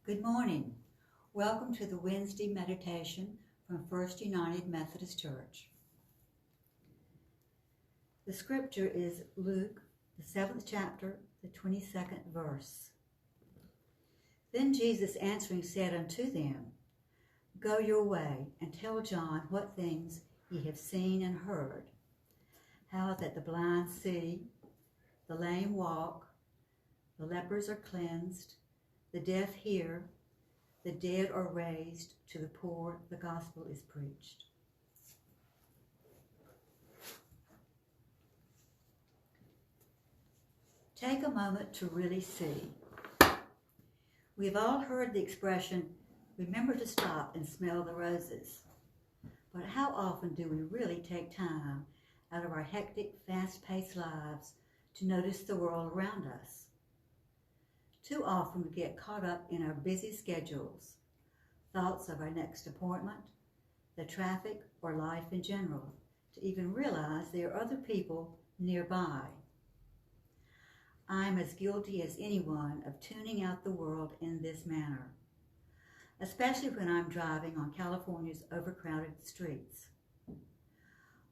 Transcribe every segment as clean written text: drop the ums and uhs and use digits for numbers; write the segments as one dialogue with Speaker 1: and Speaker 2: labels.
Speaker 1: Good morning. Welcome to the Wednesday meditation from First United Methodist Church. The scripture is Luke, the 7th chapter, the 22nd verse. Then Jesus answering said unto them, Go your way, and tell John what things ye have seen and heard, how that the blind see, the lame walk, the lepers are cleansed, the deaf hear, the dead are raised, to the poor the gospel is preached. Take a moment to really see. We've all heard the expression, remember to stop and smell the roses. But how often do we really take time out of our hectic, fast-paced lives to notice the world around us? Too often we get caught up in our busy schedules, thoughts of our next appointment, the traffic, or life in general, to even realize there are other people nearby. I'm as guilty as anyone of tuning out the world in this manner, especially when I'm driving on California's overcrowded streets.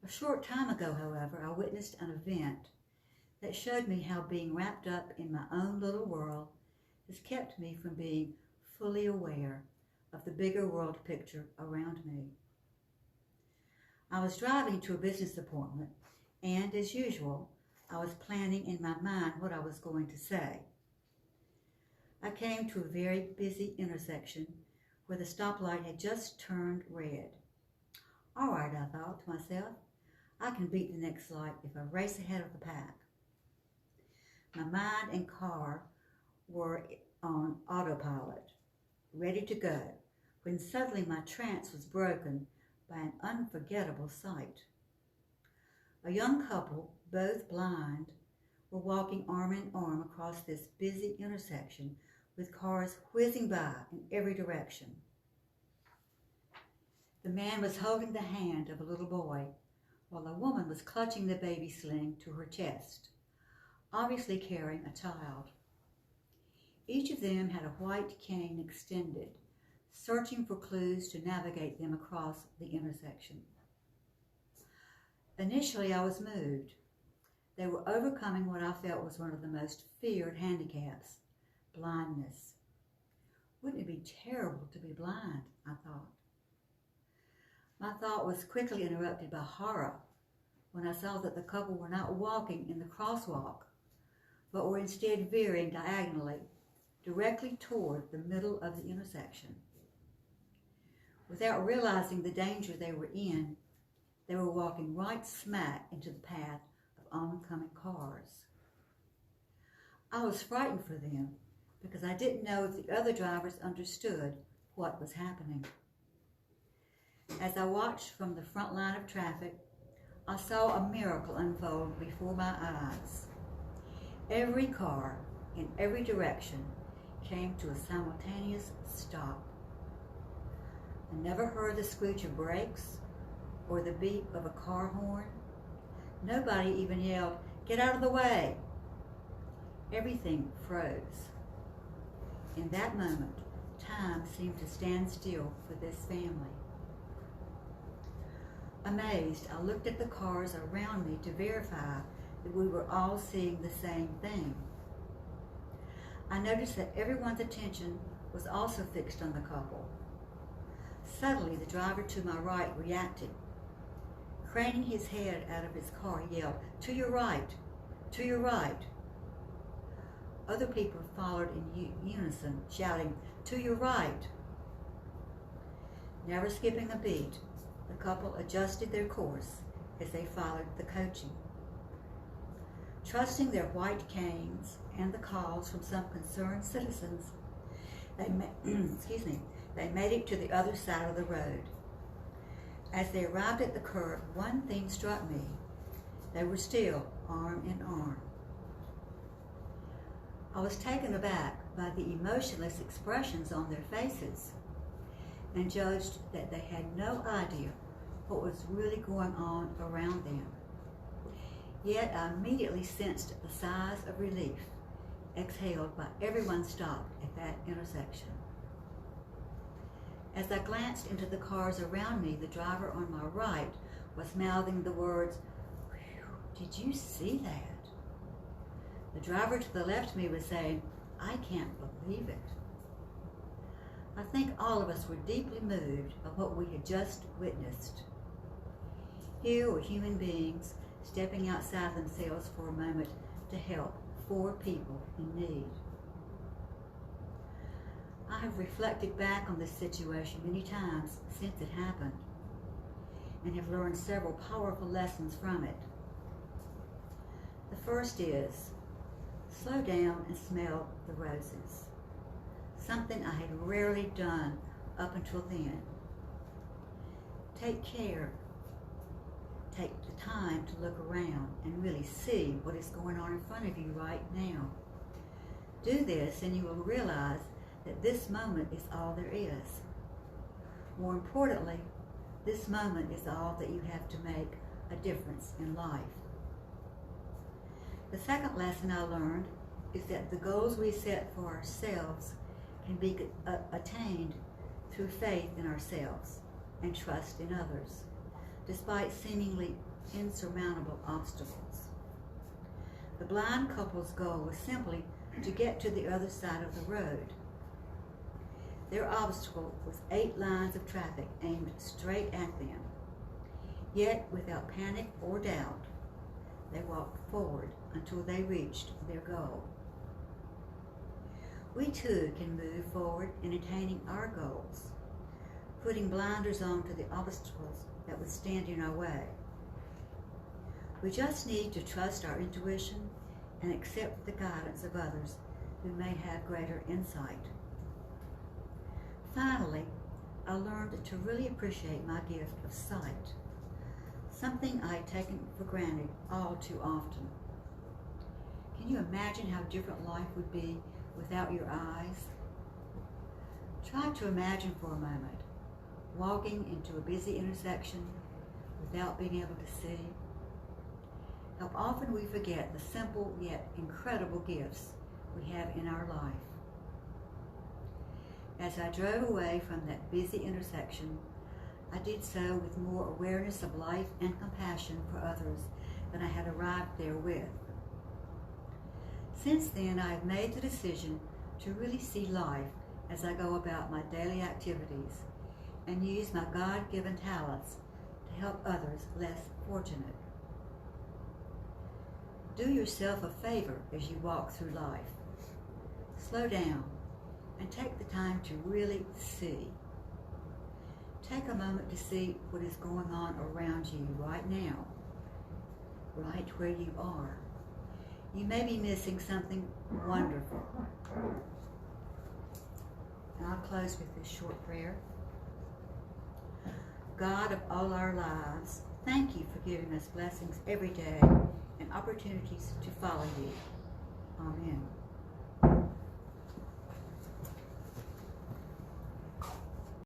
Speaker 1: A short time ago, however, I witnessed an event that showed me how being wrapped up in my own little world has kept me from being fully aware of the bigger world picture around me. I was driving to a business appointment, and as usual, I was planning in my mind what I was going to say. I came to a very busy intersection where the stoplight had just turned red. All right, I thought to myself, I can beat the next light if I race ahead of the pack. My mind and car were on autopilot, ready to go, when suddenly my trance was broken by an unforgettable sight. A young couple, both blind, were walking arm in arm across this busy intersection with cars whizzing by in every direction. The man was holding the hand of a little boy, while the woman was clutching the baby sling to her chest, obviously carrying a child. Each of them had a white cane extended, searching for clues to navigate them across the intersection. Initially, I was moved. They were overcoming what I felt was one of the most feared handicaps, blindness. Wouldn't it be terrible to be blind, I thought. My thought was quickly interrupted by horror when I saw that the couple were not walking in the crosswalk, but were instead veering diagonally, directly toward the middle of the intersection. Without realizing the danger they were in, they were walking right smack into the path of oncoming cars. I was frightened for them because I didn't know if the other drivers understood what was happening. As I watched from the front line of traffic, I saw a miracle unfold before my eyes. Every car in every direction came to a simultaneous stop. I never heard the screech of brakes or the beep of a car horn. Nobody even yelled, "Get out of the way!" Everything froze. In that moment, time seemed to stand still for this family. Amazed, I looked at the cars around me to verify that we were all seeing the same thing. I noticed that everyone's attention was also fixed on the couple. Suddenly, the driver to my right reacted. Craning his head out of his car, he yelled, "To your right! To your right!" Other people followed in unison, shouting, "To your right!" Never skipping a beat, the couple adjusted their course as they followed the coaching. Trusting their white canes and the calls from some concerned citizens, they made it to the other side of the road. As they arrived at the curve, one thing struck me. They were still arm in arm. I was taken aback by the emotionless expressions on their faces and judged that they had no idea what was really going on around them. Yet I immediately sensed the sighs of relief exhaled by everyone stopped at that intersection. As I glanced into the cars around me, the driver on my right was mouthing the words, "Did you see that?" The driver to the left of me was saying, "I can't believe it." I think all of us were deeply moved by what we had just witnessed. Here were human beings stepping outside themselves for a moment to help 4 people in need. I have reflected back on this situation many times since it happened and have learned several powerful lessons from it. The first is, slow down and smell the roses, something I had rarely done up until then. Take care. Take the time to look around and really see what is going on in front of you right now. Do this and you will realize that this moment is all there is. More importantly, this moment is all that you have to make a difference in life. The second lesson I learned is that the goals we set for ourselves can be attained through faith in ourselves and trust in others, despite seemingly insurmountable obstacles. The blind couple's goal was simply to get to the other side of the road. Their obstacle was 8 lines of traffic aimed straight at them. Yet, without panic or doubt, they walked forward until they reached their goal. We too can move forward in attaining our goals, putting blinders on to the obstacles that would stand in our way. We just need to trust our intuition and accept the guidance of others who may have greater insight. Finally, I learned to really appreciate my gift of sight, something I had taken for granted all too often. Can you imagine how different life would be without your eyes? Try to imagine for a moment walking into a busy intersection without being able to see. How often we forget the simple yet incredible gifts we have in our life. As I drove away from that busy intersection, I did so with more awareness of life and compassion for others than I had arrived there with. Since then, I have made the decision to really see life as I go about my daily activities and use my God-given talents to help others less fortunate. Do yourself a favor as you walk through life. Slow down and take the time to really see. Take a moment to see what is going on around you right now, right where you are. You may be missing something wonderful. And I'll close with this short prayer. God of all our lives, thank you for giving us blessings every day and opportunities to follow you. Amen.